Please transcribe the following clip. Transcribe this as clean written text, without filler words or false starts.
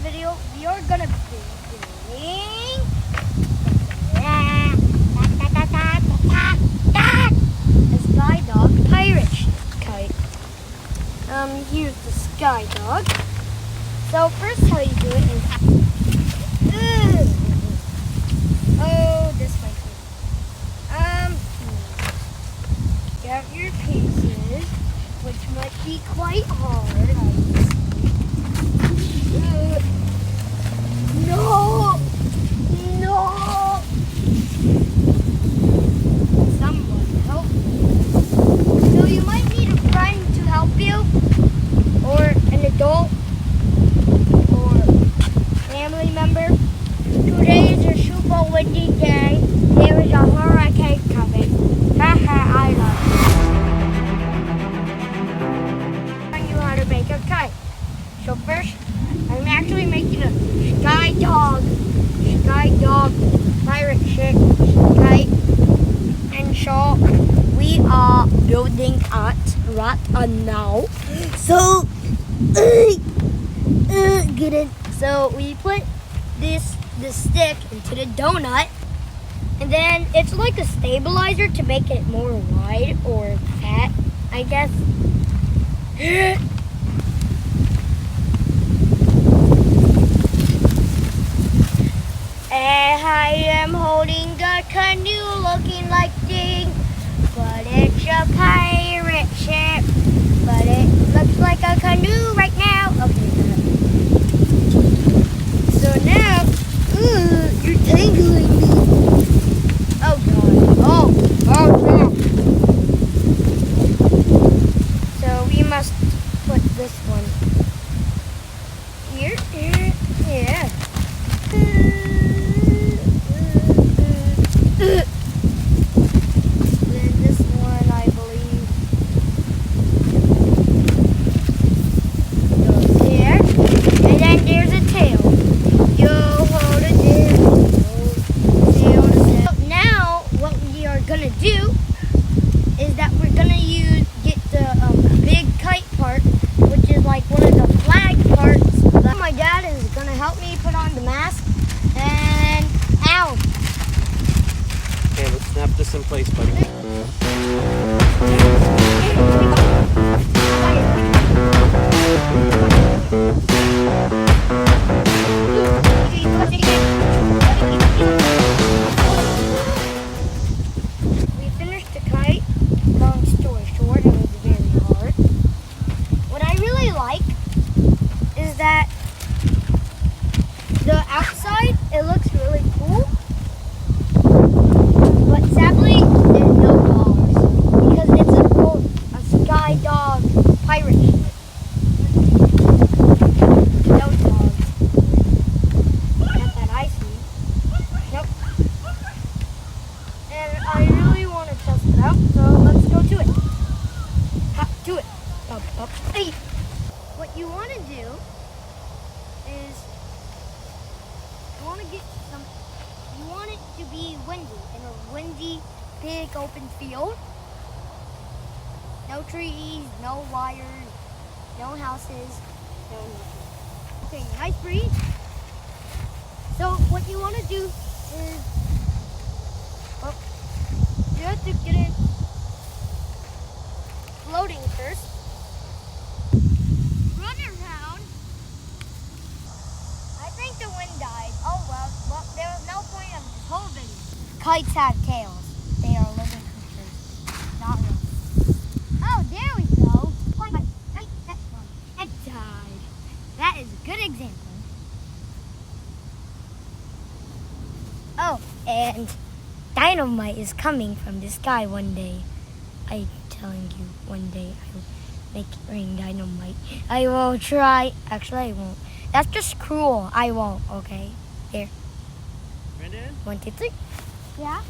video, we are gonna be doing a Skydog Pirate Ship kite. Here's the Skydog. So first, how you do it is, this might be. Get your pieces, which might be quite hard. No! Someone help me. So you might need a friend to help you, or an adult, or family member. Today is a super windy day. There is a hurricane coming. Haha, I love it. I you how to make a kite. So first, I'm actually making a Skydog Pirate Ship kite. And so we are building it right now. So get it. So we put the stick into the donut, and then it's like a stabilizer to make it more wide or fat, I guess. I am holding a canoe looking like thing, but it's a pirate ship. But it looks like a canoe right now. Okay, so now, you're tangling me. Oh God, oh no. So we must put this one here, yeah. Then this one, I believe, goes there. And then there's a tail. Yo, hold it there. Tail. Now, what we are gonna do is that we're gonna get the big kite part, which is like one of the flag parts. My dad is gonna help me put on the mask. And ow! Okay, let's snap this in place, buddy. We finished the kite. Long story short, it was very hard. What I really like is that the outside, it looks really cool. But sadly, there's no dogs because it's a Skydog Pirate Ship. No dogs. Not that I see. Nope. And I really want to test it out, so let's go to it. To it. Up. Hey. What you want to do is you want it to be windy, in a windy, big open field. No trees, no wires, no houses, no nothing. Okay, nice breeze. So what you want to do is, you have to get it floating first. Run around. I think the wind died. Oh well, there was no point of this whole video. Kites have tails. They are living creatures, not real. Oh, there we go. It died. That is a good example. Oh, and dynamite is coming from the sky one day. I'm telling you, one day I will make it rain dynamite. I will try. Actually, I won't. That's just cruel. I won't, okay? Here. Brandon? 1, 2, 3. Yeah?